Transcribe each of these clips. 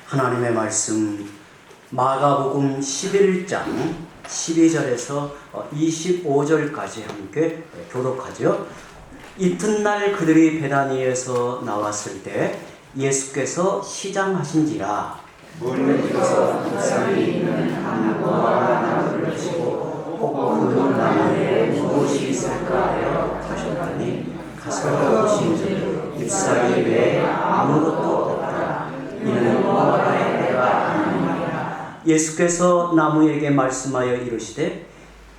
하나님의 말씀 마가복음 11장 12절에서 25절까지 함께 교독하죠. 이튿날 그들이 베다니에서 나왔을 때 예수께서 시장하신지라 물에서 불쌍히 있는 한 무화과 나무를 보시고 꼭 그 나무에 무엇이 있을까 하여 가셨더니 가서 보신즉 잎사귀 외에 아무것도 없더라. 이는 무화과의 때가 아니니라. 예수께서 나무에게 말씀하여 이르시되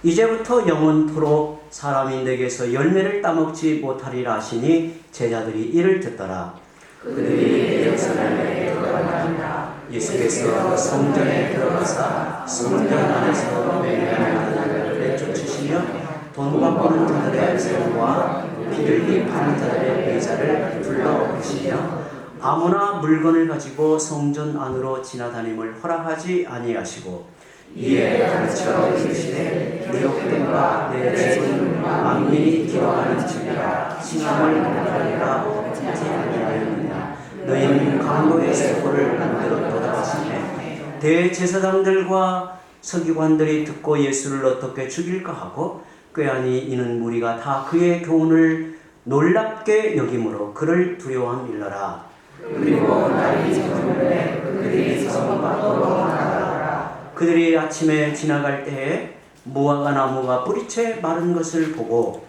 이제부터 영원토록 사람이 내게서 열매를 따먹지 못하리라 하시니 제자들이 이를 듣더라. 그들이 예루살렘에 들어가니라. 예수께서 성전에 들어가사 성전 안에서 매매하는 자들을 내쫓으시며 돈 바꾸는 자들의 세우와 비둘기 파는 자들의 의자를 불러오시며 아무나 물건을 가지고 성전 안으로 지나다님을 허락하지 아니하시고 이에 가르쳐 이르시되 기록된 바 내 집은 만민이 기억하는 집이라 칭함을 받으리라 하지 아니하였느냐. 너희는 강도의 세포를 만들었도다 하시네. 대제사장들과 서기관들이 듣고 예수를 어떻게 죽일까 하고 꾀하니 이는 무리가 다 그의 교훈을 놀랍게 여김으로 그를 두려워함일러라. 그리고 날이 저물매 그들이 성 밖으로 나가더라. 그들이 아침에 지나갈 때에 무화과 나무가 뿌리채 마른 것을 보고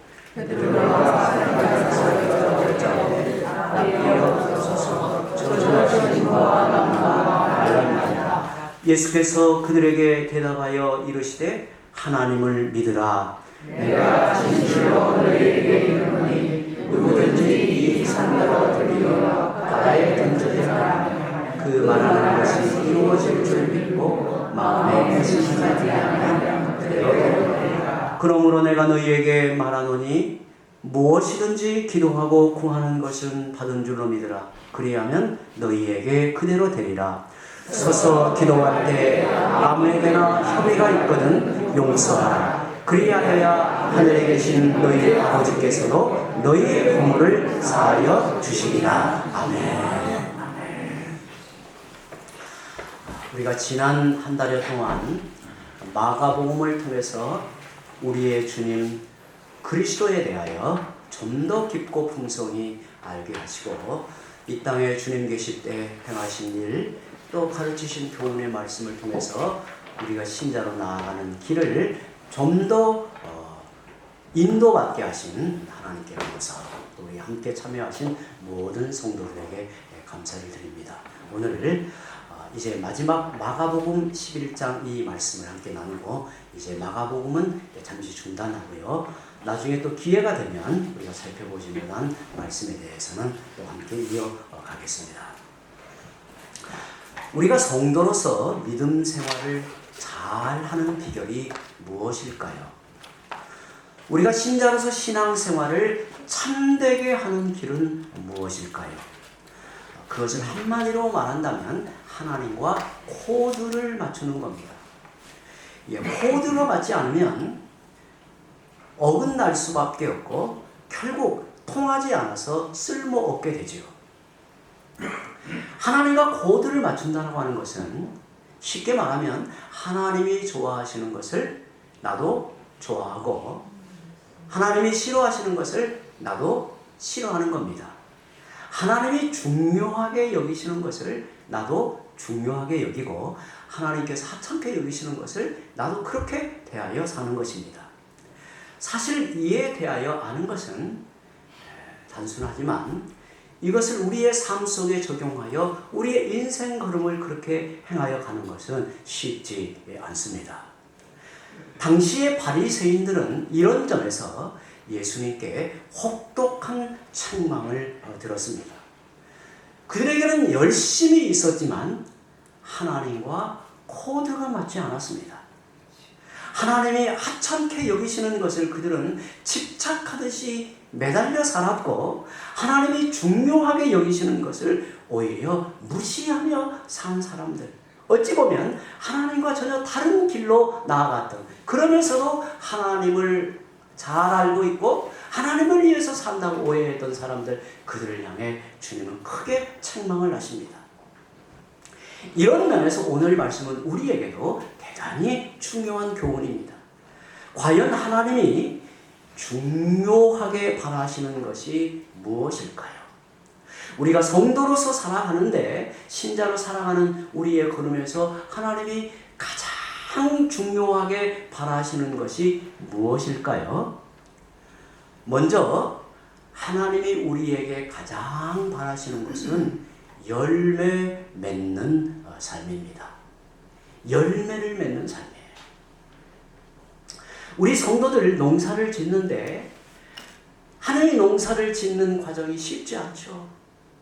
예수께서 그들에게 대답하여 이르시되 하나님을 믿으라. 내가 진실로 너희에게 이르노니 누구든지 이 산더러 들리어 바다에 던져지라 그 말하는 것이 이루어질 줄 믿고 마음에 결심하지 않으면 그대로 되리라. 그러므로 내가 너희에게 말하노니 무엇이든지 기도하고 구하는 것은 받은 줄로 믿으라. 그리하면 너희에게 그대로 되리라. 서서 기도할 때 아무에게나 협의가 있거든 용서하라. 그리하여야 하늘에 계신 너희 아버지께서도 너희의 부모를 사하여 주시리라. 아멘. 우리가 지난 한 달여 동안 마가복음을 통해서 우리의 주님 그리스도에 대하여 좀 더 깊고 풍성히 알게 하시고 이 땅에 주님 계실 때 행하신 일 또 가르치신 교훈의 말씀을 통해서 우리가 신자로 나아가는 길을 좀 더 인도받게 하신 하나님께 감사, 또 우리 함께 참여하신 모든 성도들에게 감사를 드립니다. 오늘 이제 마지막 마가복음 11장 이 말씀을 함께 나누고 이제 마가복음은 잠시 중단하고요. 나중에 또 기회가 되면 우리가 살펴보실 만한 말씀에 대해서는 또 함께 이어가겠습니다. 우리가 성도로서 믿음 생활을 잘 하는 비결이 무엇일까요? 우리가 신자로서 신앙생활을 참되게 하는 길은 무엇일까요? 그것을 한마디로 말한다면 하나님과 코드를 맞추는 겁니다. 코드가 맞지 않으면 어긋날 수밖에 없고 결국 통하지 않아서 쓸모없게 되죠. 하나님과 코드를 맞춘다고 하는 것은 쉽게 말하면 하나님이 좋아하시는 것을 나도 좋아하고 하나님이 싫어하시는 것을 나도 싫어하는 겁니다. 하나님이 중요하게 여기시는 것을 나도 중요하게 여기고 하나님께서 하찮게 여기시는 것을 나도 그렇게 대하여 사는 것입니다. 사실 이에 대하여 아는 것은 단순하지만 이것을 우리의 삶 속에 적용하여 우리의 인생 걸음을 그렇게 행하여 가는 것은 쉽지 않습니다. 당시의 바리새인들은 이런 점에서 예수님께 혹독한 책망을 들었습니다. 그들에게는 열심이 있었지만 하나님과 코드가 맞지 않았습니다. 하나님이 하찮게 여기시는 것을 그들은 집착하듯이 매달려 살았고 하나님이 중요하게 여기시는 것을 오히려 무시하며 산 사람들, 어찌 보면 하나님과 전혀 다른 길로 나아갔던, 그러면서도 하나님을 잘 알고 있고 하나님을 위해서 산다고 오해했던 사람들, 그들을 향해 주님은 크게 책망을 하십니다. 이런 면에서 오늘 말씀은 우리에게도 대단히 중요한 교훈입니다. 과연 하나님이 중요하게 바라시는 것이 무엇일까요? 우리가 성도로서 살아가는데, 신자로 살아가는 우리의 걸음에서 하나님이 가장 중요하게 바라시는 것이 무엇일까요? 먼저 하나님이 우리에게 가장 바라시는 것은 열매 맺는 삶입니다. 열매를 맺는 삶이에요. 우리 성도들 농사를 짓는데, 하나님 농사를 짓는 과정이 쉽지 않죠.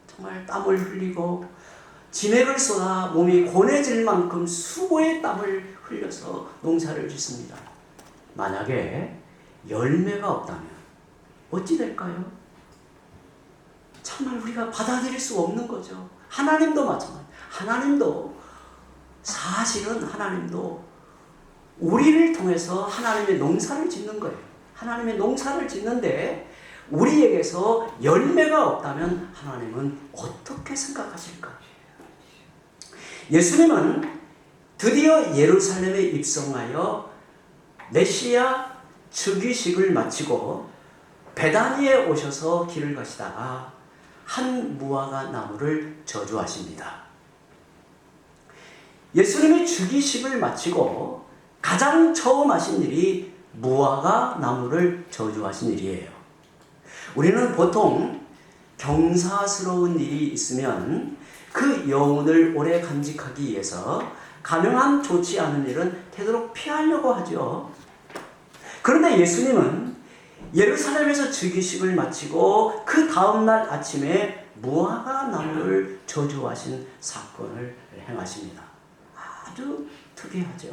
정말 땀을 흘리고 진액을 쏟아 몸이 고뇌질 만큼 수고의 땀을 흘려서 농사를 짓습니다. 만약에 열매가 없다면 어찌 될까요? 정말 우리가 받아들일 수 없는 거죠. 하나님도 마찬가지. 사실은 하나님도 우리를 통해서 하나님의 농사를 짓는 거예요. 하나님의 농사를 짓는데 우리에게서 열매가 없다면 하나님은 어떻게 생각하실까? 예수님은 드디어 예루살렘에 입성하여 메시아 즉위식을 마치고 베다니에 오셔서 길을 가시다가 한 무화과 나무를 저주하십니다. 예수님이 즉위식을 마치고 가장 처음 하신 일이 무화과 나무를 저주하신 일이에요. 우리는 보통 경사스러운 일이 있으면 그 여운을 오래 간직하기 위해서 가능한 좋지 않은 일은 되도록 피하려고 하죠. 그런데 예수님은 예루살렘에서 즉위식을 마치고 그 다음날 아침에 무화과 나무를 저주하신 사건을 행하십니다. 아주 특이하죠.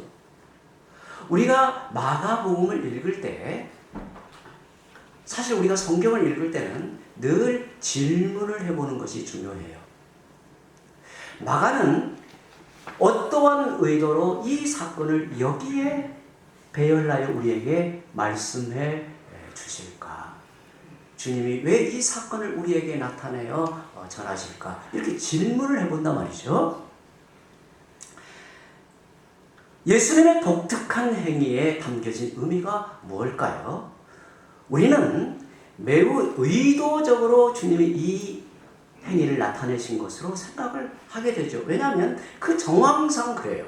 우리가 마가복음을 읽을 때, 사실 우리가 성경을 읽을 때는 늘 질문을 해보는 것이 중요해요. 마가는 어떠한 의도로 이 사건을 여기에 배열하여 우리에게 말씀해 주실까? 주님이 왜 이 사건을 우리에게 나타내어 전하실까? 이렇게 질문을 해본단 말이죠. 예수님의 독특한 행위에 담겨진 의미가 무엇일까요? 우리는 매우 의도적으로 주님이 이 행위를 나타내신 것으로 생각을 하게 되죠. 왜냐하면 그 정황상 그래요.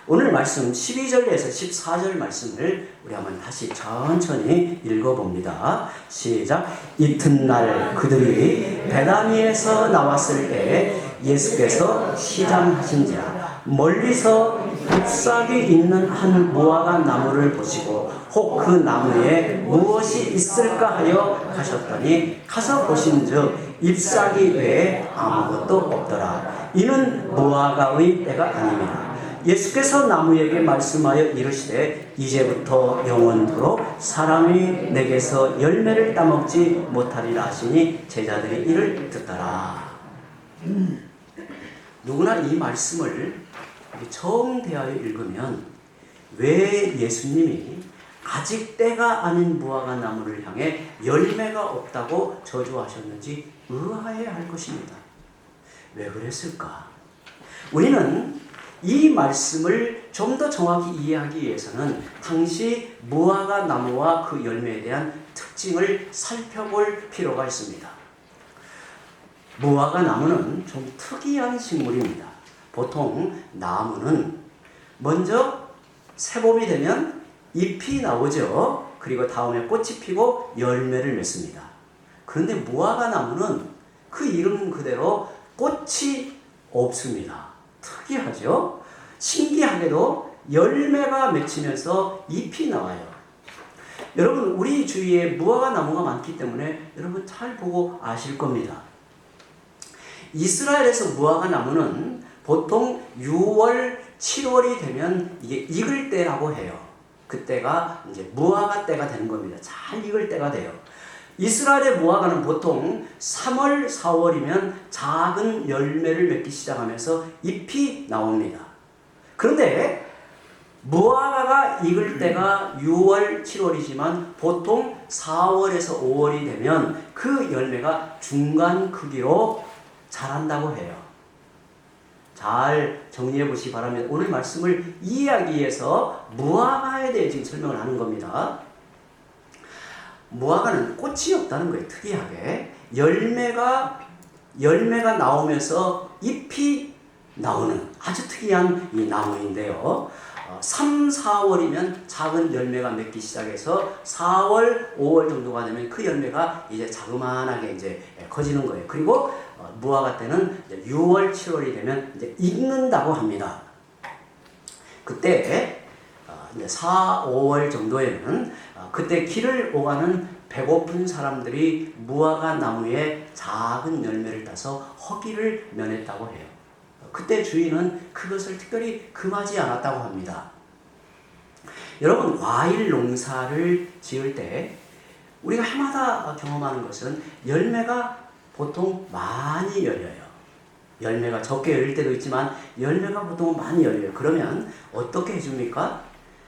오늘 말씀 12절에서 14절 말씀을 우리 한번 다시 천천히 읽어봅니다. 시작. 이튿날 그들이 베다니에서 나왔을 때 예수께서 시장하신지라 멀리서 잎사귀 있는 한 무화과 나무를 보시고 혹 그 나무에 무엇이 있을까 하여 가셨더니 가서 보신즉 잎사귀 외에 아무것도 없더라. 이는 무화과의 때가 아니니라. 예수께서 나무에게 말씀하여 이르시되 이제부터 영원토록 사람이 내게서 열매를 따먹지 못하리라 하시니 제자들이 이를 듣더라. 누구나 이 말씀을 처음 대하여 읽으면 왜 예수님이 아직 때가 아닌 무화과 나무를 향해 열매가 없다고 저주하셨는지 의아해 할 것입니다. 왜 그랬을까? 우리는 이 말씀을 좀 더 정확히 이해하기 위해서는 당시 무화과 나무와 그 열매에 대한 특징을 살펴볼 필요가 있습니다. 무화과 나무는 좀 특이한 식물입니다. 보통 나무는 먼저 새봄이 되면 잎이 나오죠. 그리고 다음에 꽃이 피고 열매를 맺습니다. 그런데 무화과 나무는 그 이름 그대로 꽃이 없습니다. 특이하죠? 신기하게도 열매가 맺히면서 잎이 나와요. 여러분, 우리 주위에 무화과 나무가 많기 때문에 여러분 잘 보고 아실 겁니다. 이스라엘에서 무화과 나무는 보통 6월, 7월이 되면 이게 익을 때라고 해요. 그때가 이제 무화과 때가 되는 겁니다. 잘 익을 때가 돼요. 이스라엘의 무화과는 보통 3월, 4월이면 작은 열매를 맺기 시작하면서 잎이 나옵니다. 그런데 무화과가 익을 때가 6월, 7월이지만 보통 4월에서 5월이 되면 그 열매가 중간 크기로 자란다고 해요. 잘 정리해 보시기 바랍니다. 오늘 말씀을 이해하기 위해서 무화과에 대해 지금 설명을 하는 겁니다. 무화과는 꽃이 없다는 거예요. 특이하게 열매가 나오면서 잎이 나오는 아주 특이한 이 나무인데요. 3, 4월이면 작은 열매가 맺기 시작해서 4월, 5월 정도가 되면 그 열매가 이제 자그마하게 이제 커지는 거예요. 그리고 무화과 때는 6월, 7월이 되면 이제 익는다고 합니다. 그때 이제 4, 5월 정도에는 그때 길을 오가는 배고픈 사람들이 무화과 나무에 작은 열매를 따서 허기를 면했다고 해요. 그때 주인은 그것을 특별히 금하지 않았다고 합니다. 여러분, 과일 농사를 지을 때 우리가 해마다 경험하는 것은 열매가 보통 많이 열려요. 열매가 적게 열릴 때도 있지만 열매가 보통 많이 열려요. 그러면 어떻게 해줍니까?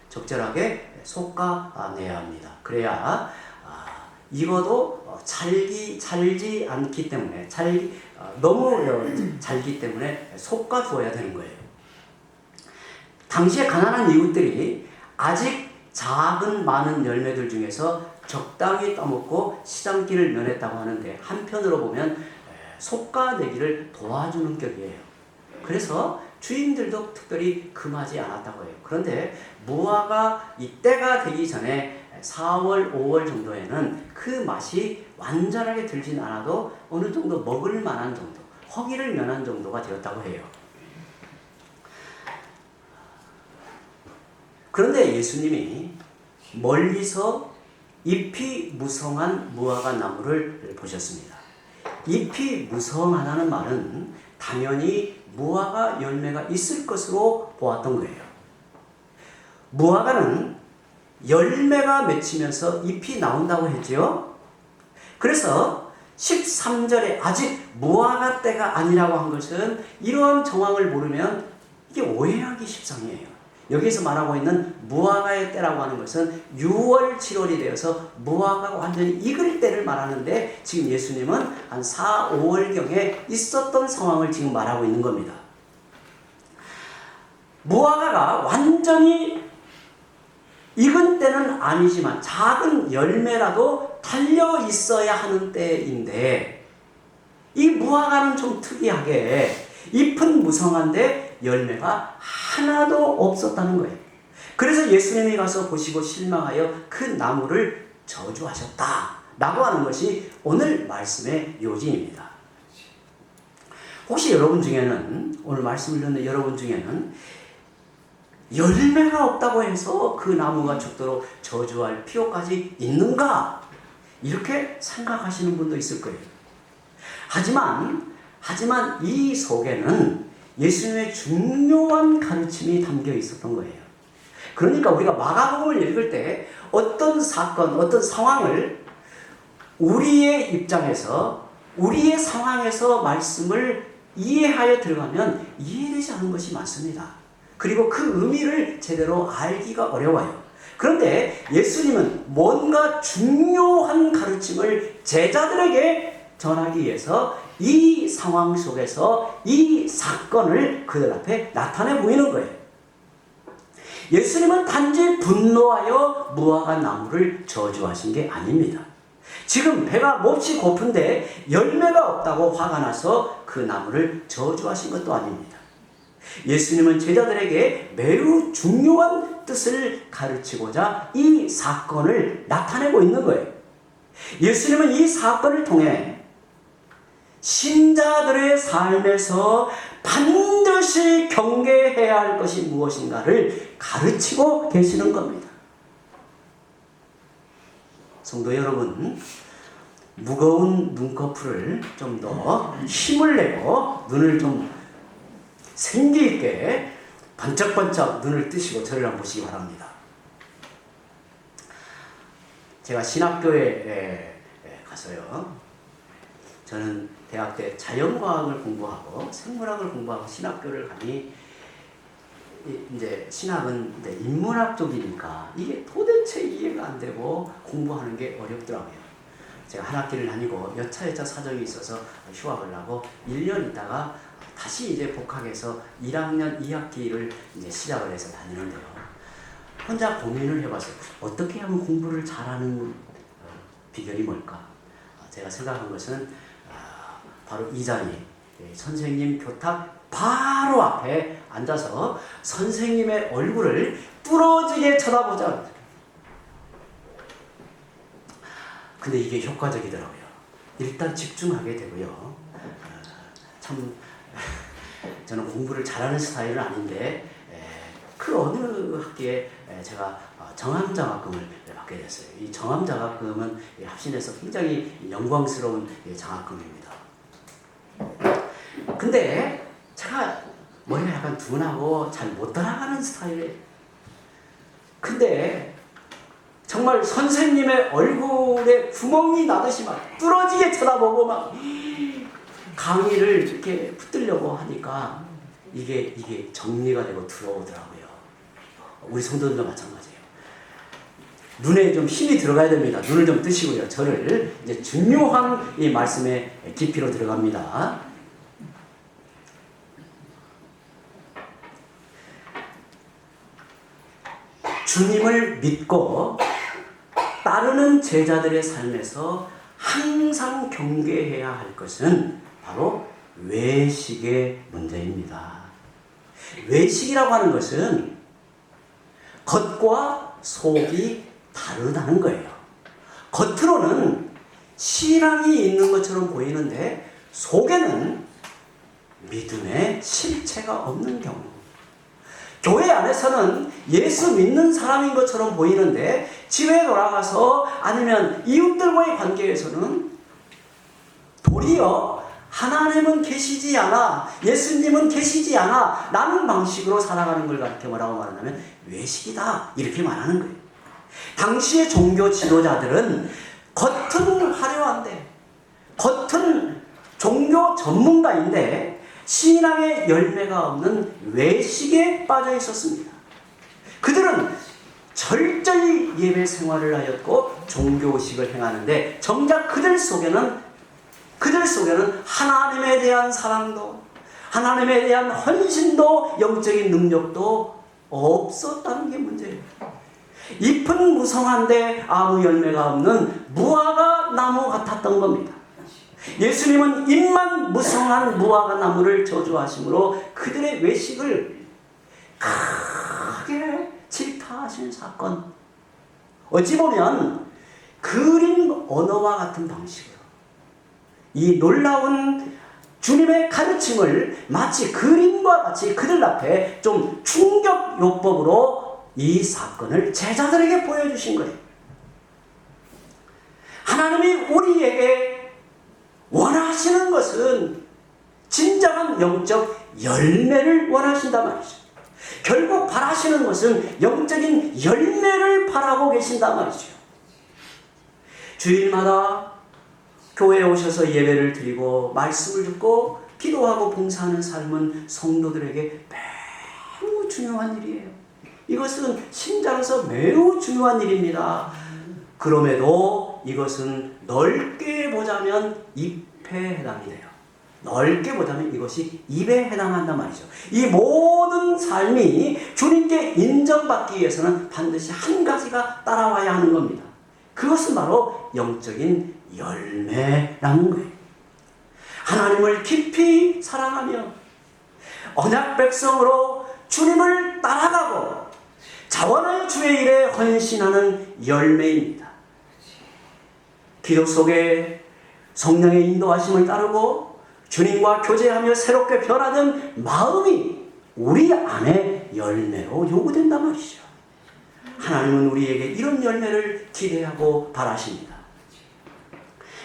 적절하게 솎아내야 합니다. 그래야 익어도 잘지 않기 때문에 너무 잘기 때문에 솎아주어야 되는 거예요. 당시에 가난한 이웃들이 아직 작은 많은 열매들 중에서 적당히 따먹고 시장길을 면했다고 하는데 한편으로 보면 솎아내기를 도와주는 격이에요. 그래서 주인들도 특별히 금하지 않았다고 해요. 그런데 무화과 이 때가 되기 전에 4월, 5월 정도에는 그 맛이 완전하게 들진 않아도 어느 정도 먹을 만한 정도, 허기를 면한 정도가 되었다고 해요. 그런데 예수님이 멀리서 잎이 무성한 무화과 나무를 보셨습니다. 잎이 무성하다는 말은 당연히 무화과 열매가 있을 것으로 보았던 거예요. 무화과는 열매가 맺히면서 잎이 나온다고 했죠. 그래서 13절에 아직 무화과 때가 아니라고 한 것은 이러한 정황을 모르면 이게 오해하기 십상이에요. 여기서 말하고 있는 무화과의 때라고 하는 것은 6월, 7월이 되어서 무화과가 완전히 익을 때를 말하는데 지금 예수님은 한 4, 5월경에 있었던 상황을 지금 말하고 있는 겁니다. 무화과가 완전히 익은 때는 아니지만 작은 열매라도 달려 있어야 하는 때인데 이 무화과는 좀 특이하게 잎은 무성한데 열매가 하나도 없었다는 거예요. 그래서 예수님이 가서 보시고 실망하여 그 나무를 저주하셨다 라고 하는 것이 오늘 말씀의 요지입니다. 혹시 여러분 중에는 오늘 말씀을 듣는 여러분 중에는 열매가 없다고 해서 그 나무가 죽도록 저주할 필요까지 있는가? 이렇게 생각하시는 분도 있을 거예요. 하지만 이 속에는 예수님의 중요한 가르침이 담겨 있었던 거예요. 그러니까 우리가 마가복음을 읽을 때 어떤 사건, 어떤 상황을 우리의 입장에서, 우리의 상황에서 말씀을 이해하여 들어가면 이해되지 않은 것이 많습니다. 그리고 그 의미를 제대로 알기가 어려워요. 그런데 예수님은 뭔가 중요한 가르침을 제자들에게 전하기 위해서 이 상황 속에서 이 사건을 그들 앞에 나타내 보이는 거예요. 예수님은 단지 분노하여 무화과 나무를 저주하신 게 아닙니다. 지금 배가 몹시 고픈데 열매가 없다고 화가 나서 그 나무를 저주하신 것도 아닙니다. 예수님은 제자들에게 매우 중요한 뜻을 가르치고자 이 사건을 나타내고 있는 거예요. 예수님은 이 사건을 통해 신자들의 삶에서 반드시 경계해야 할 것이 무엇인가를 가르치고 계시는 겁니다. 성도 여러분, 무거운 눈꺼풀을 좀 더 힘을 내고 눈을 좀 생기 있게 번쩍번쩍 눈을 뜨시고 저를 한번 보시기 바랍니다. 제가 신학교에 가서요. 저는 대학 때 자연과학을 공부하고 생물학을 공부하고 신학교를 가니 이제 신학은 이제 인문학 쪽이니까 이게 도대체 이해가 안 되고 공부하는 게 어렵더라고요. 제가 한 학기를 다니고 여차 사정이 있어서 휴학을 하고 1년 있다가 다시 이제 복학해서 1학년 2학기를 이제 시작을 해서 다니는데요. 혼자 고민을 해봤어요. 어떻게 하면 공부를 잘하는 비결이 뭘까? 제가 생각한 것은 바로 이 자리, 선생님 교탁 바로 앞에 앉아서 선생님의 얼굴을 뚫어지게 쳐다보자. 근데 이게 효과적이더라고요. 일단 집중하게 되고요. 참 저는 공부를 잘하는 스타일은 아닌데 그 어느 학기에 제가 정암장학금을 받게 됐어요. 이 정암장학금은 합신에서 굉장히 영광스러운 장학금입니다. 근데 제가 머리가 약간 둔하고 잘 못 따라가는 스타일이에요. 근데 정말 선생님의 얼굴에 구멍이 나듯이 막 뚫어지게 쳐다보고 막 강의를 이렇게 붙들려고 하니까 이게 정리가 되고 들어오더라고요. 우리 성도들도 마찬가지예요. 눈에 좀 힘이 들어가야 됩니다. 눈을 좀 뜨시고요. 저를 이제 중요한 이 말씀의 깊이로 들어갑니다. 주님을 믿고 따르는 제자들의 삶에서 항상 경계해야 할 것은 바로 외식의 문제입니다. 외식이라고 하는 것은 겉과 속이 다르다는 거예요. 겉으로는 신앙이 있는 것처럼 보이는데 속에는 믿음의 실체가 없는 경우, 교회 안에서는 예수 믿는 사람인 것처럼 보이는데 집에 돌아가서 아니면 이웃들과의 관계에서는 도리어 하나님은 계시지 않아, 예수님은 계시지 않아 라는 방식으로 살아가는 걸 가르쳐 뭐라고 말하냐면 외식이다 이렇게 말하는 거예요. 당시의 종교 지도자들은 겉은 화려한데, 겉은 종교 전문가인데 신앙의 열매가 없는 외식에 빠져 있었습니다. 그들은 철저히 예배 생활을 하였고 종교의식을 행하는데 정작 그들 속에는 하나님에 대한 사랑도, 하나님에 대한 헌신도, 영적인 능력도 없었다는 게 문제예요. 잎은 무성한데 아무 열매가 없는 무화과 나무 같았던 겁니다. 예수님은 잎만 무성한 무화과 나무를 저주하심으로 그들의 외식을 크게 질타하신 사건. 어찌 보면 그림 언어와 같은 방식으로 이 놀라운 주님의 가르침을 마치 그림과 같이 그들 앞에 좀 충격요법으로 이 사건을 제자들에게 보여주신 거예요. 하나님이 우리에게 원하시는 것은 진정한 영적 열매를 원하신단 말이죠. 결국 바라시는 것은 영적인 열매를 바라고 계신단 말이죠. 주일마다 교회에 오셔서 예배를 드리고 말씀을 듣고 기도하고 봉사하는 삶은 성도들에게 매우 중요한 일이에요. 이것은 신자로서 매우 중요한 일입니다. 그럼에도 이것은 넓게 보자면 잎에 해당이 돼요. 넓게 보자면 이것이 입에 해당한단 말이죠. 이 모든 삶이 주님께 인정받기 위해서는 반드시 한 가지가 따라와야 하는 겁니다. 그것은 바로 영적인 열매라는 거예요. 하나님을 깊이 사랑하며 언약 백성으로 주님을 따라가고 자원할 주의 일에 헌신하는 열매입니다. 기도 속에 성령의 인도하심을 따르고 주님과 교제하며 새롭게 변화된 마음이 우리 안에 열매로 요구된단 말이죠. 하나님은 우리에게 이런 열매를 기대하고 바라십니다.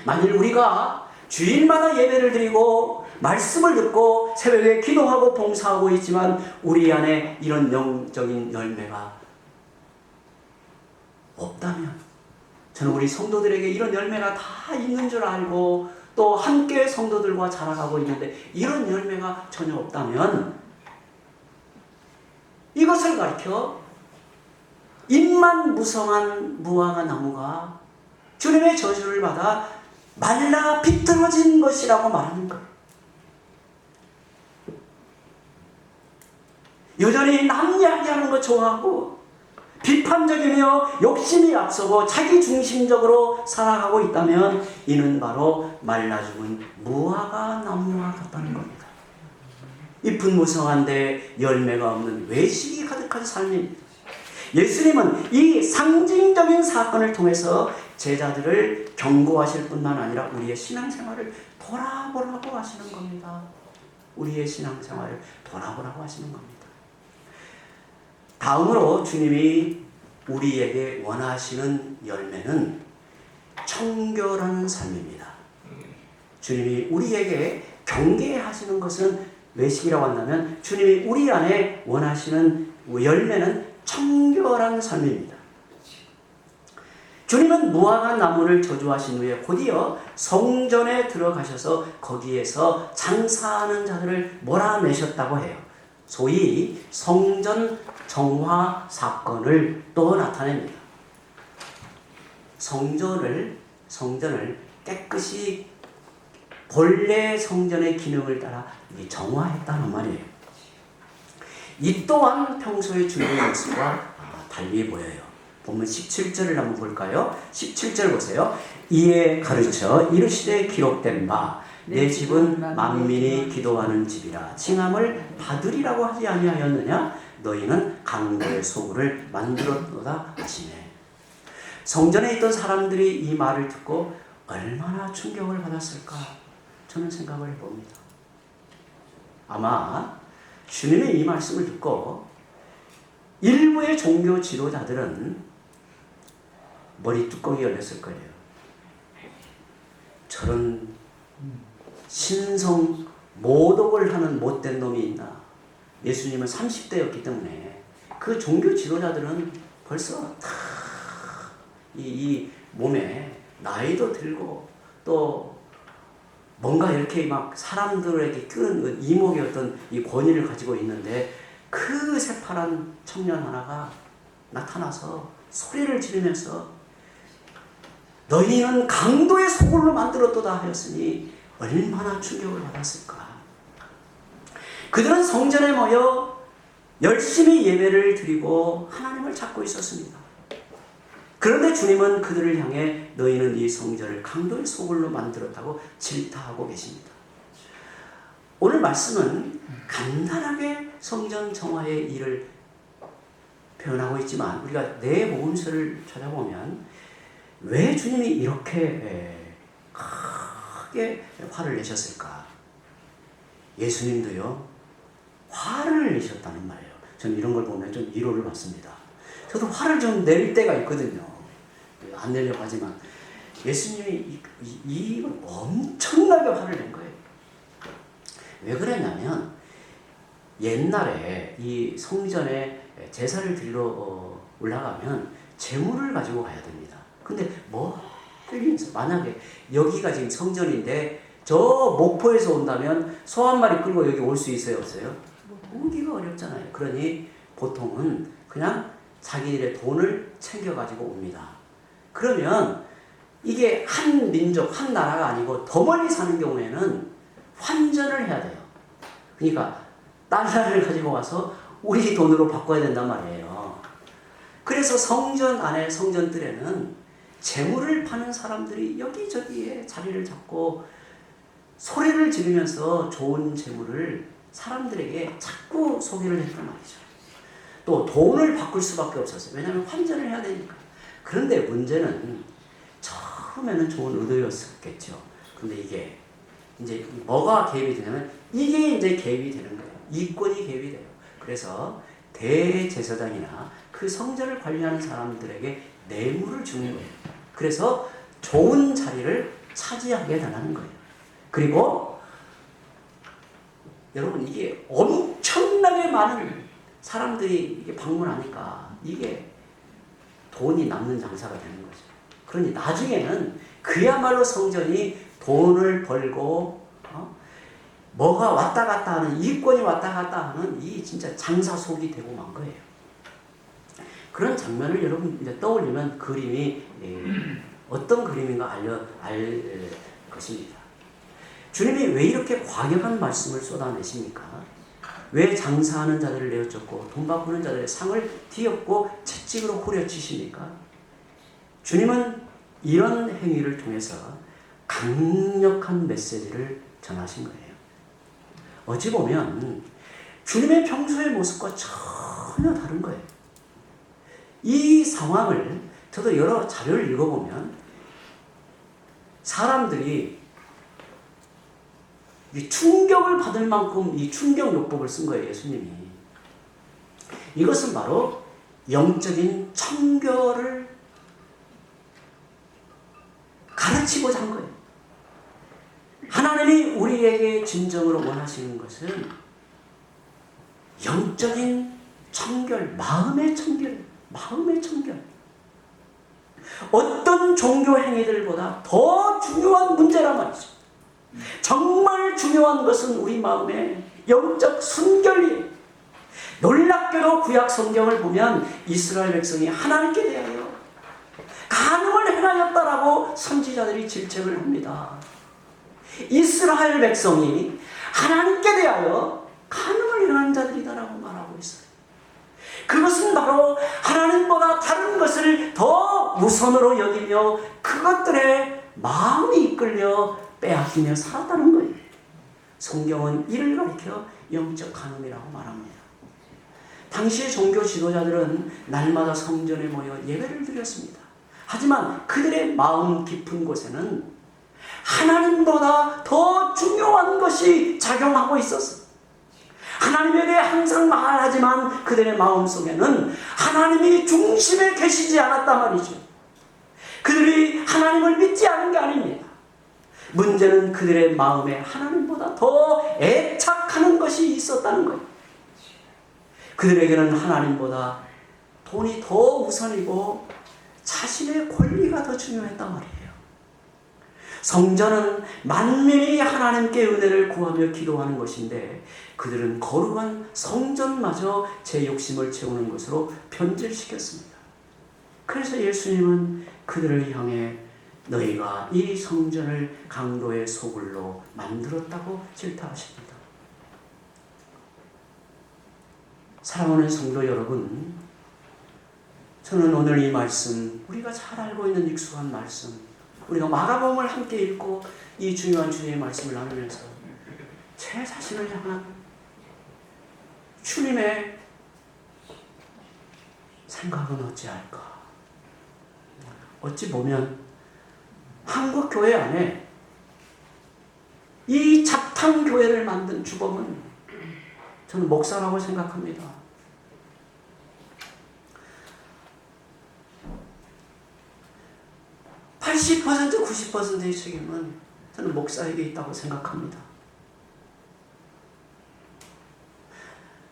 만일 우리가 주일마다 예배를 드리고 말씀을 듣고 새벽에 기도하고 봉사하고 있지만 우리 안에 이런 영적인 열매가 없다면, 저는 우리 성도들에게 이런 열매가 다 있는 줄 알고 또 함께 성도들과 자라가고 있는데 이런 열매가 전혀 없다면 이것을 가르쳐 잎만 무성한 무화과 나무가 주님의 저주를 받아 말라 비틀어진 것이라고 말하는 거예요. 여전히 남 이야기하는 거 좋아하고 비판적이며 욕심이 앞서고 자기중심적으로 살아가고 있다면 이는 바로 말라 죽은 무화과 나무와 같다는 겁니다. 잎은 무성한데 열매가 없는 외식이 가득한 삶입니다. 예수님은 이 상징적인 사건을 통해서 제자들을 경고하실 뿐만 아니라 우리의 신앙생활을 돌아보라고 하시는 겁니다. 우리의 신앙생활을 돌아보라고 하시는 겁니다. 다음으로 주님이 우리에게 원하시는 열매는 청결한 삶입니다. 주님이 우리에게 경계하시는 것은 외식이라고 한다면 주님이 우리 안에 원하시는 열매는 청결한 삶입니다. 주님은 무화과 나무를 저주하신 후에 곧이어 성전에 들어가셔서 거기에서 장사하는 자들을 몰아내셨다고 해요. 소위 성전 정화 사건을 또 나타냅니다. 성전을 깨끗이 본래 성전의 기능을 따라 정화했다는 말이에요. 이 또한 평소의 주님의 모습과 달리 보여요. 본문 17절을 한번 볼까요? 17절 보세요. 이에 가르쳐 이르시되 기록된 바 내 집은 만민이 기도하는 집이라 칭함을 받으리라고 하지 아니하였느냐? 너희는 강도의 소굴을 만들었도다 하시네. 성전에 있던 사람들이 이 말을 듣고 얼마나 충격을 받았을까? 저는 생각을 해봅니다. 아마 주님의 이 말씀을 듣고 일부의 종교 지도자들은 머리 뚜껑이 열렸을 거예요. 저런 신성 모독을 하는 못된 놈이 있나. 예수님은 30대였기 때문에 그 종교 지도자들은 벌써 다 이 몸에 나이도 들고 또 뭔가 이렇게 막 사람들에게 끄는 이목의 어떤 이 권위를 가지고 있는데 그 새파란 청년 하나가 나타나서 소리를 지르면서 너희는 강도의 소굴로 만들었도다 하였으니 얼마나 충격을 받았을까. 그들은 성전에 모여 열심히 예배를 드리고 하나님을 찾고 있었습니다. 그런데 주님은 그들을 향해 너희는 이 성전을 강도의 소굴로 만들었다고 질타하고 계십니다. 오늘 말씀은 간단하게 성전 정화의 일을 표현하고 있지만 우리가 내모음서를 찾아보면 왜 주님이 이렇게 크게 화를 내셨을까? 예수님도요 화를 내셨다는 말이에요. 저는 이런 걸 보면 좀 위로를 받습니다. 저도 화를 좀 낼 때가 있거든요. 안 내려고 하지만 예수님이 이걸 엄청나게 화를 낸 거예요. 왜 그랬냐면 옛날에 이 성전에 제사를 드리러 올라가면 제물을 가지고 가야 됩니다. 근데 멀리서 만약에 여기가 지금 성전인데 저 목포에서 온다면 소 한 마리 끌고 여기 올 수 있어요, 없어요? 오기가 어렵잖아요. 그러니 보통은 그냥 자기들의 돈을 챙겨가지고 옵니다. 그러면 이게 한 민족, 한 나라가 아니고 더 멀리 사는 경우에는 환전을 해야 돼요. 그러니까 달러를 가지고 와서 우리 돈으로 바꿔야 된단 말이에요. 그래서 성전 안에 성전들에는 재물을 파는 사람들이 여기저기에 자리를 잡고 소리를 지르면서 좋은 재물을 사람들에게 자꾸 소개를 했단 말이죠. 또 돈을 바꿀 수밖에 없었어요. 왜냐하면 환전을 해야 되니까. 그런데 문제는 처음에는 좋은 의도였겠죠. 근데 이게 이제 뭐가 개입이 되냐면 이게 이제 개입이 되는 거예요. 이권이 개입이 돼요. 그래서 대제사장이나 그 성전을 관리하는 사람들에게 뇌물을 주는 거예요. 그래서 좋은 자리를 차지하게 되는 거예요. 그리고 여러분 이게 엄청나게 많은 사람들이 이게 방문하니까 이게 돈이 남는 장사가 되는 거죠. 그러니 나중에는 그야말로 성전이 돈을 벌고 뭐가 왔다 갔다 하는 이권이 왔다 갔다 하는 이 진짜 장사 속이 되고 만 거예요. 그런 장면을 여러분 이제 떠올리면 그림이 어떤 그림인가 알 것입니다. 주님이 왜 이렇게 과격한 말씀을 쏟아내십니까? 왜 장사하는 자들을 내어쫓고 돈 바꾸는 자들의 상을 뒤엎고 채찍으로 후려치십니까? 주님은 이런 행위를 통해서 강력한 메시지를 전하신 거예요. 어찌 보면 주님의 평소의 모습과 전혀 다른 거예요. 이 상황을 저도 여러 자료를 읽어보면 사람들이 이 충격을 받을 만큼 이 충격요법을 쓴 거예요, 예수님이. 이것은 바로 영적인 청결을 가르치고자 한 거예요. 하나님이 우리에게 진정으로 원하시는 것은 영적인 청결, 마음의 청결, 마음의 청결. 어떤 종교 행위들보다 더 중요한 문제란 말이죠. 정말 중요한 것은 우리 마음의 영적 순결이에요. 놀랍게도 구약 성경을 보면 이스라엘 백성이 하나님께 대하여 간음을 행하였다라고 선지자들이 질책을 합니다. 이스라엘 백성이 하나님께 대하여 간음을 행한 자들이다라고 말하고 있어요. 그것은 바로 하나님보다 다른 것을 더 우선으로 여기며 그것들의 마음이 이끌려 빼앗기며 살았다는 거예요. 성경은 이를 가리켜 영적 간음이라고 말합니다. 당시의 종교 지도자들은 날마다 성전에 모여 예배를 드렸습니다. 하지만 그들의 마음 깊은 곳에는 하나님보다 더 중요한 것이 작용하고 있었어요. 하나님에 대해 항상 말하지만 그들의 마음속에는 하나님이 중심에 계시지 않았단 말이죠. 그들이 하나님을 믿지 않은 게 아닙니다. 문제는 그들의 마음에 하나님보다 더 애착하는 것이 있었다는 거예요. 그들에게는 하나님보다 돈이 더 우선이고 자신의 권리가 더 중요했단 말이에요. 성전은 만민이 하나님께 은혜를 구하며 기도하는 것인데 그들은 거룩한 성전마저 제 욕심을 채우는 것으로 변질시켰습니다. 그래서 예수님은 그들을 향해 너희가 이 성전을 강도의 소굴로 만들었다고 질타하십니다. 사랑하는 성도 여러분, 저는 오늘 이 말씀, 우리가 잘 알고 있는 익숙한 말씀, 우리가 마가복음을 함께 읽고 이 중요한 주의 말씀을 나누면서 제 자신을 향한 주님의 생각은 어찌할까? 어찌 보면 한국 교회 안에 이 잡탕 교회를 만든 주범은 저는 목사라고 생각합니다. 80%, 90%의 책임은 저는 목사에게 있다고 생각합니다.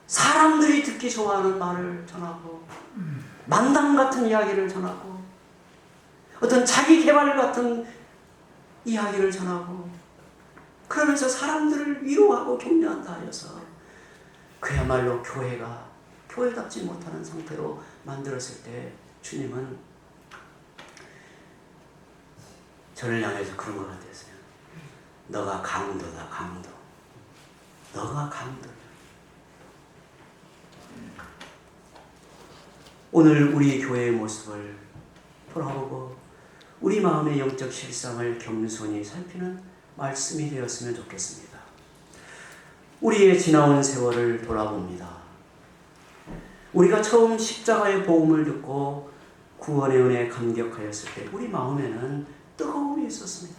사람들이 듣기 좋아하는 말을 전하고 만담 같은 이야기를 전하고 어떤 자기 개발 같은 이야기를 전하고 그러면서 사람들을 위로하고 격려한다 하여서 그야말로 교회가 교회답지 못하는 상태로 만들었을 때 주님은 저를 향해서 그런 것 같았어요. 너가 강도다, 강도. 너가 강도야. 오늘 우리 교회의 모습을 돌아보고 우리 마음의 영적 실상을 겸손히 살피는 말씀이 되었으면 좋겠습니다. 우리의 지나온 세월을 돌아봅니다. 우리가 처음 십자가의 복음을 듣고 구원의 은혜에 감격하였을 때 우리 마음에는 뜨거움이 있었습니다.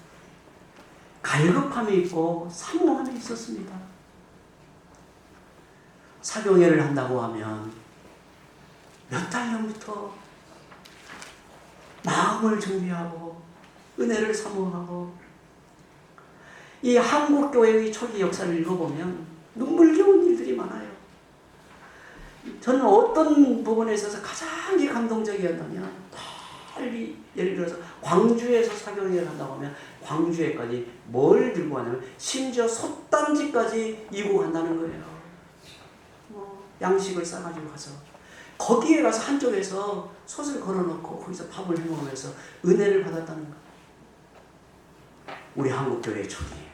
갈급함이 있고 사모함이 있었습니다. 사교회를 한다고 하면 몇 달 전부터 마음을 준비하고 은혜를 사모하고 이 한국교회의 초기 역사를 읽어보면 눈물겨운 일들이 많아요. 저는 어떤 부분에 있어서 가장 감동적이었다면 빨리 예를 들어서 광주에서 사교회를 한다고 하면 광주에까지 뭘 들고 가냐면 심지어 솥단지까지 이고 간다는 거예요. 양식을 싸가지고 가서 거기에 가서 한쪽에서 솥을 걸어놓고 거기서 밥을 해먹으면서 은혜를 받았다는 거예요. 우리 한국교회 초기에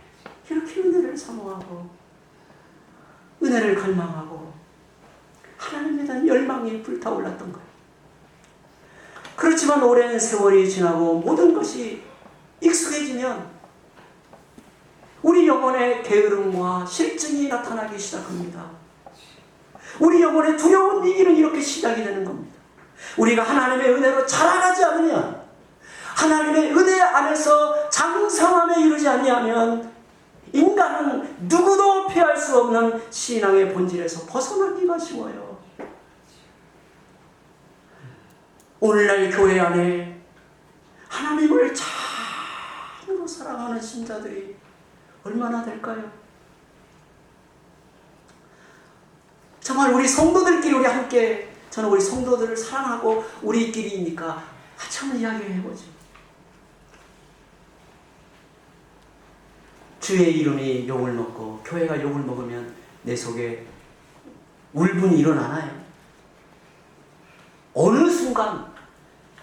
이렇게 은혜를 사모하고 은혜를 갈망하고 하나님에 대한 열망이 불타올랐던 거예요. 그렇지만 오랜 세월이 지나고 모든 것이 익숙해지면 우리 영혼의 게으름과 실증이 나타나기 시작합니다. 우리 영혼의 두려운 위기는 이렇게 시작이 되는 겁니다. 우리가 하나님의 은혜로 자라가지 않으면, 하나님의 은혜 안에서 장성함에 이르지 않냐면 인간은 누구도 피할 수 없는 신앙의 본질에서 벗어나기가 쉬워요. 오늘날 교회 안에 하나님을 참으로 사랑하는 신자들이 얼마나 될까요? 정말 우리 성도들끼리 우리 함께, 저는 우리 성도들을 사랑하고 우리끼리니까 한참 이야기를 해보죠. 주의 이름이 욕을 먹고 교회가 욕을 먹으면 내 속에 울분이 일어나나요? 어느 순간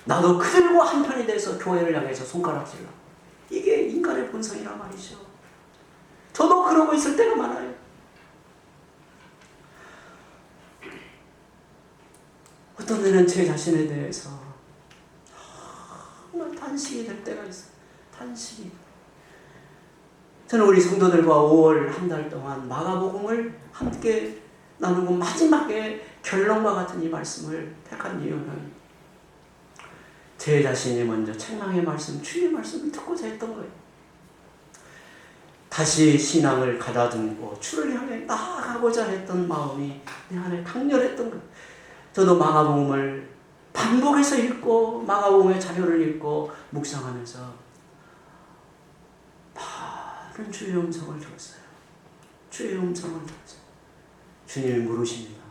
나도 그들과 한편이 돼서 교회를 향해서 손가락질러. 이게 인간의 본성이란 말이죠. 저도 그러고 있을 때가 많아요. 어떤 때는 제 자신에 대해서 정말 탄식이 될 때가 있어요. 탄식이. 저는 우리 성도들과 5월 한 달 동안 마가복음을 함께 나누고 마지막에 결론과 같은 이 말씀을 택한 이유는 제 자신이 먼저 책망의 말씀, 주의 말씀을 듣고자 했던 거예요. 다시 신앙을 가다듬고 주를 향해 나아가고자 했던 마음이 내 안에 강렬했던 거예요. 저도 마가복음을 반복해서 읽고 마가복음의 자료를 읽고 묵상하면서 많은 주의 음성을 들었어요. 주의 음성을 들었어요. 주님이 물으십니다.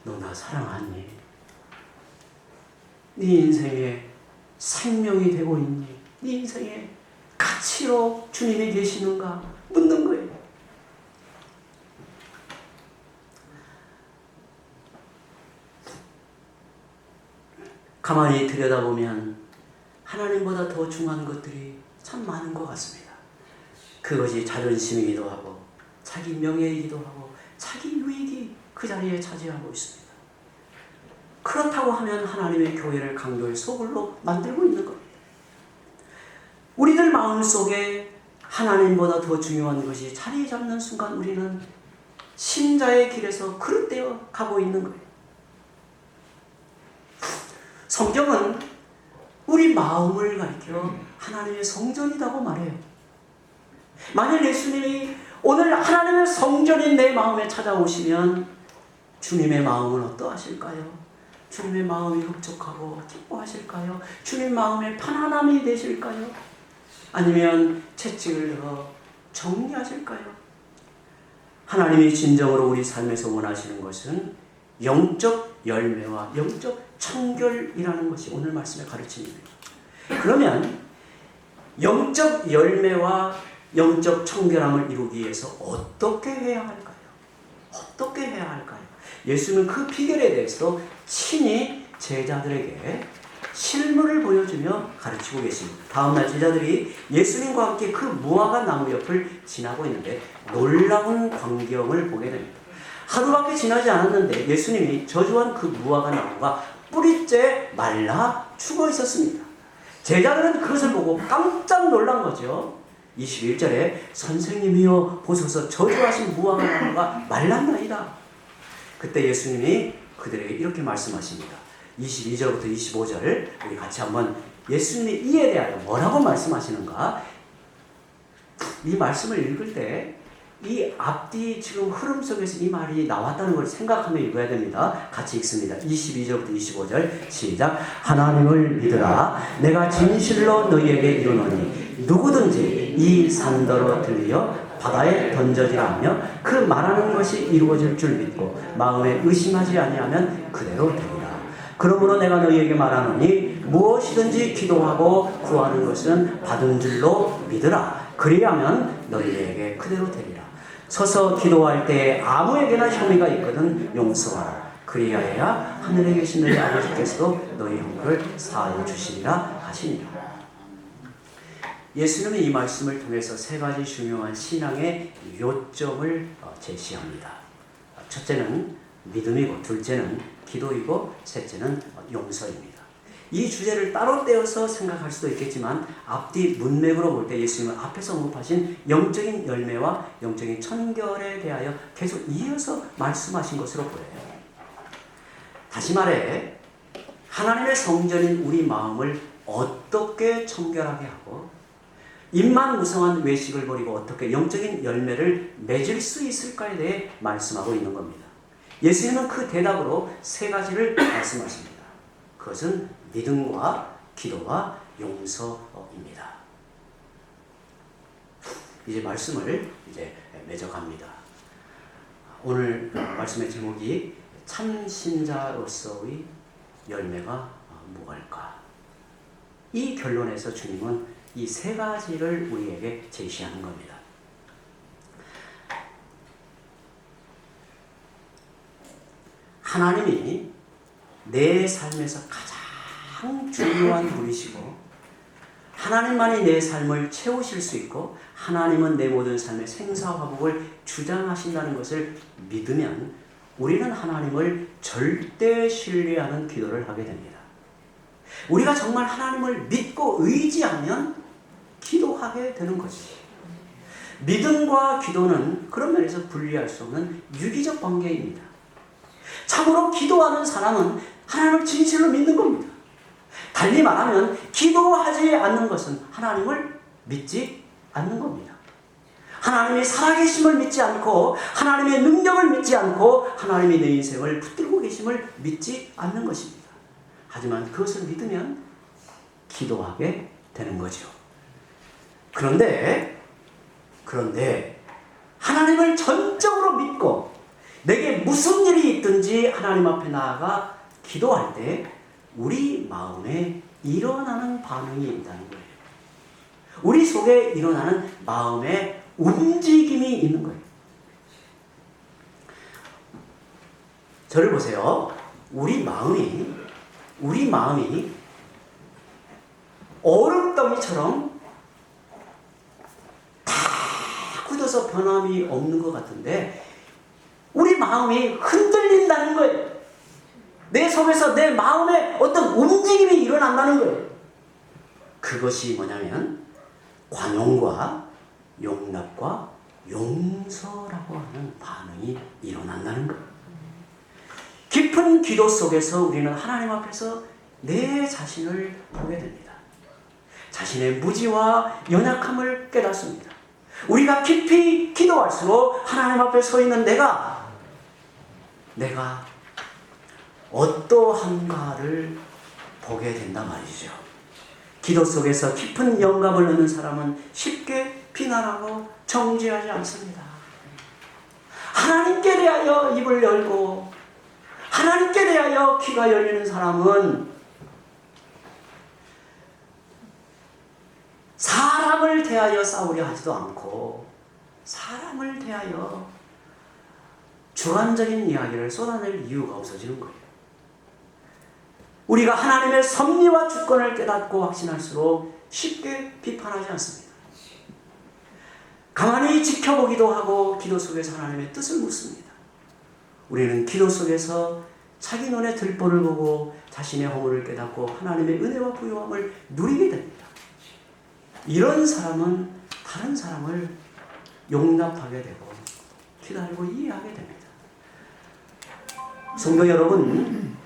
너 나 사랑하니? 네 인생에 생명이 되고 있니? 네 인생에 가치로 주님이 계시는가? 묻는 거예요. 가만히 들여다보면 하나님보다 더 중요한 것들이 참 많은 것 같습니다. 그것이 자존심이기도 하고 자기 명예이기도 하고 자기 유익이 그 자리에 차지하고 있습니다. 그렇다고 하면 하나님의 교회를 강도의 소굴로 만들고 있는 겁니다. 우리들 마음속에 하나님보다 더 중요한 것이 자리 잡는 순간 우리는 신자의 길에서 그릇되어 가고 있는 거예요. 성경은 우리 마음을 가리켜 하나님의 성전이라고 말해요. 만일 예수님이 오늘 하나님의 성전인 내 마음에 찾아오시면 주님의 마음은 어떠하실까요? 주님의 마음이 흡족하고 기뻐하실까요? 주님 마음에 편안함이 되실까요? 아니면 채찍을 들어 정리하실까요? 하나님이 진정으로 우리 삶에서 원하시는 것은 영적 열매와 영적 청결이라는 것이 오늘 말씀의 가르침입니다. 그러면 영적 열매와 영적 청결함을 이루기 위해서 어떻게 해야 할까요? 어떻게 해야 할까요? 예수님은 그 비결에 대해서 친히 제자들에게 실물을 보여주며 가르치고 계십니다. 다음날 제자들이 예수님과 함께 그 무화과 나무 옆을 지나고 있는데 놀라운 광경을 보게 됩니다. 하루밖에 지나지 않았는데 예수님이 저주한 그 무화과 나무가 뿌리째 말라 죽어 있었습니다. 제자들은 그것을 보고 깜짝 놀란 거죠. 21절에 선생님이여 보소서 저주하신 무화과 나무가 말랐나이다. 그때 예수님이 그들에게 이렇게 말씀하십니다. 22절부터 25절 우리 같이 한번 예수님이 이에 대하여 뭐라고 말씀하시는가? 이 말씀을 읽을 때 이 앞뒤 지금 흐름 속에서 이 말이 나왔다는 걸 생각하며 읽어야 됩니다. 같이 읽습니다. 22절부터 25절 시작. 하나님을 믿으라. 내가 진실로 너희에게 이르노니 누구든지 이 산더러 들려 바다에 던져지라 하며 그 말하는 것이 이루어질 줄 믿고 마음에 의심하지 아니하면 그대로 되리라. 그러므로 내가 너희에게 말하노니 무엇이든지 기도하고 구하는 것은 받은 줄로 믿으라. 그리하면 너희에게 그대로 되리라. 서서 기도할 때 아무에게나 혐의가 있거든 용서하라. 그리하여야 하늘에 계신 너희 아버지께서도 너희 형벌을 사하여 주시리라 하시니라. 예수님은 이 말씀을 통해서 세 가지 중요한 신앙의 요점을 제시합니다. 첫째는 믿음이고, 둘째는 기도이고, 셋째는 용서입니다. 이 주제를 따로 떼어서 생각할 수도 있겠지만 앞뒤 문맥으로 볼 때 예수님은 앞에서 언급하신 영적인 열매와 영적인 청결에 대하여 계속 이어서 말씀하신 것으로 보여요. 다시 말해 하나님의 성전인 우리 마음을 어떻게 청결하게 하고 입만 무성한 외식을 버리고 어떻게 영적인 열매를 맺을 수 있을까에 대해 말씀하고 있는 겁니다. 예수님은 그 대답으로 세 가지를 말씀하십니다. 그것은 믿음과 기도와 용서입니다. 이제 말씀을 맺어갑니다. 오늘 말씀의 제목이 참 신자로서의 열매가 무엇일까? 이 결론에서 주님은 이 세 가지를 우리에게 제시하는 겁니다. 하나님이 내 삶에서 가장 중요한 분이시고 하나님만이 내 삶을 채우실 수 있고 하나님은 내 모든 삶의 생사화복을 주장하신다는 것을 믿으면 우리는 하나님을 절대 신뢰하는 기도를 하게 됩니다. 우리가 정말 하나님을 믿고 의지하면 기도하게 되는 것이. 믿음과 기도는 그런 면에서 분리할 수 없는 유기적 관계입니다. 참으로 기도하는 사람은 하나님을 진실로 믿는 겁니다. 달리 말하면 기도하지 않는 것은 하나님을 믿지 않는 겁니다. 하나님이 살아계심을 믿지 않고 하나님의 능력을 믿지 않고 하나님이 내 인생을 붙들고 계심을 믿지 않는 것입니다. 하지만 그것을 믿으면 기도하게 되는 거죠. 그런데 하나님을 전적으로 믿고 내게 무슨 일이 있든지 하나님 앞에 나아가 기도할 때 우리 마음에 일어나는 반응이 있다는 거예요. 우리 속에 일어나는 마음의 움직임이 있는 거예요. 저를 보세요. 우리 마음이 얼음덩이처럼 다 굳어서 변함이 없는 것 같은데 우리 마음이 흔들린다는 거예요. 내 속에서 내 마음에 어떤 움직임이 일어난다는 거예요. 그것이 뭐냐면 관용과 용납과 용서라고 하는 반응이 일어난다는 거예요. 깊은 기도 속에서 우리는 하나님 앞에서 내 자신을 보게 됩니다. 자신의 무지와 연약함을 깨닫습니다. 우리가 깊이 기도할수록 하나님 앞에 서 있는 내가 어떠한가를 보게 된단 말이죠. 기도 속에서 깊은 영감을 얻는 사람은 쉽게 비난하고 정죄하지 않습니다. 하나님께 대하여 입을 열고 하나님께 대하여 귀가 열리는 사람은 사람을 대하여 싸우려 하지도 않고 사람을 대하여 주관적인 이야기를 쏟아낼 이유가 없어지는 거예요. 우리가 하나님의 섭리와 주권을 깨닫고 확신할수록 쉽게 비판하지 않습니다. 가만히 지켜보기도 하고 기도 속에서 하나님의 뜻을 묻습니다. 우리는 기도 속에서 자기 눈에 들보를 보고 자신의 허물을 깨닫고 하나님의 은혜와 부요함을 누리게 됩니다. 이런 사람은 다른 사람을 용납하게 되고 기다리고 이해하게 됩니다. 성도 여러분,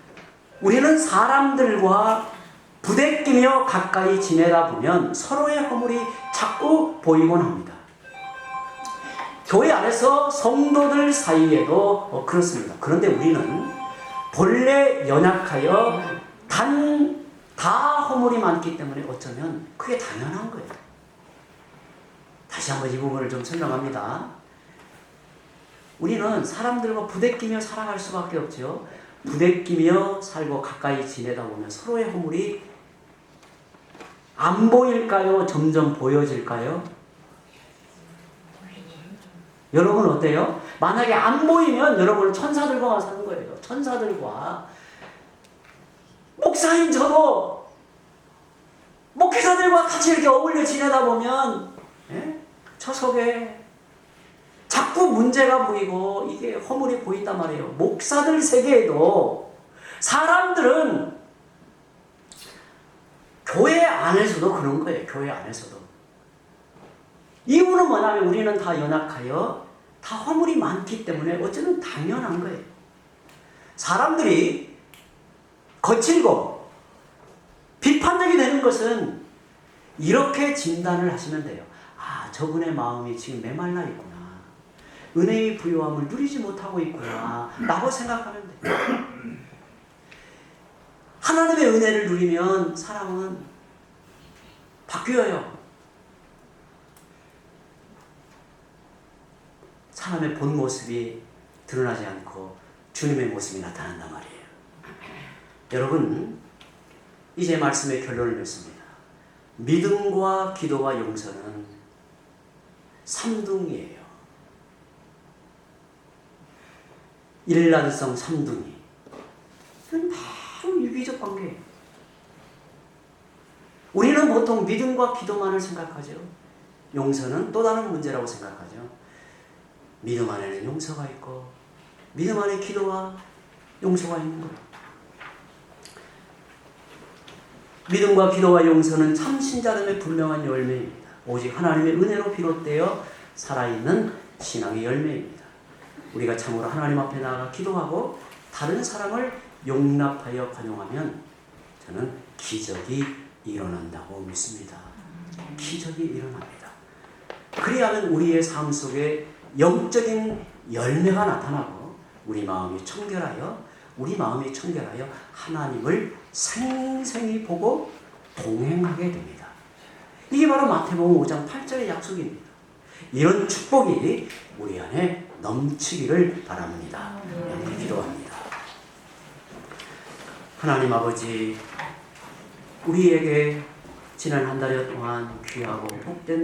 우리는 사람들과 부대끼며 가까이 지내다 보면 서로의 허물이 자꾸 보이곤 합니다. 교회 안에서 성도들 사이에도 그렇습니다. 그런데 우리는 본래 연약하여 다 허물이 많기 때문에 어쩌면 그게 당연한 거예요. 다시 한번 이 부분을 좀 설명합니다. 우리는 사람들과 부대끼며 살아갈 수밖에 없죠. 부대끼며 살고 가까이 지내다 보면 서로의 허물이 안 보일까요? 점점 보여질까요? 여러분 어때요? 만약에 안 보이면 여러분은 천사들과 사는 거예요. 천사들과. 목사인 저도 목회자들과 같이 이렇게 어울려 지내다 보면 저 속에 자꾸 문제가 보이고 이게 허물이 보인단 말이에요. 목사들 세계에도 사람들은 교회 안에서도 그런 거예요. 교회 안에서도. 이유는 뭐냐면 우리는 다 연약하여 다 허물이 많기 때문에 어쩌면 당연한 거예요. 사람들이 거칠고 비판적이 되는 것은 이렇게 진단을 하시면 돼요. 아, 저분의 마음이 지금 메말라 있구나. 은혜의 부요함을 누리지 못하고 있구나 라고 생각하면 돼요. 하나님의 은혜를 누리면 사람은 바뀌어요. 사람의 본 모습이 드러나지 않고 주님의 모습이 나타난단 말이에요. 여러분, 이제 말씀의 결론을 맺습니다. 믿음과 기도와 용서는 삼둥이에요. 일란성 삼둥이. 이건 바로 유기적 관계예요. 우리는 보통 믿음과 기도만을 생각하죠. 용서는 또 다른 문제라고 생각하죠. 믿음 안에는 용서가 있고 믿음 안에 기도와 용서가 있는 거예요. 믿음과 기도와 용서는 참 신자됨의 분명한 열매입니다. 오직 하나님의 은혜로 비롯되어 살아있는 신앙의 열매입니다. 우리가 참으로 하나님 앞에 나아가 기도하고 다른 사람을 용납하여 관용하면 저는 기적이 일어난다고 믿습니다. 기적이 일어납니다. 그리하면 우리의 삶 속에 영적인 열매가 나타나고 우리 마음이 청결하여 하나님을 생생히 보고 동행하게 됩니다. 이게 바로 마태복음 5장 8절의 약속입니다. 이런 축복이 우리 안에 넘치기를 바랍니다. 기도합니다. 하나님 아버지, 우리에게 지난 한 달여 동안 귀하고 복된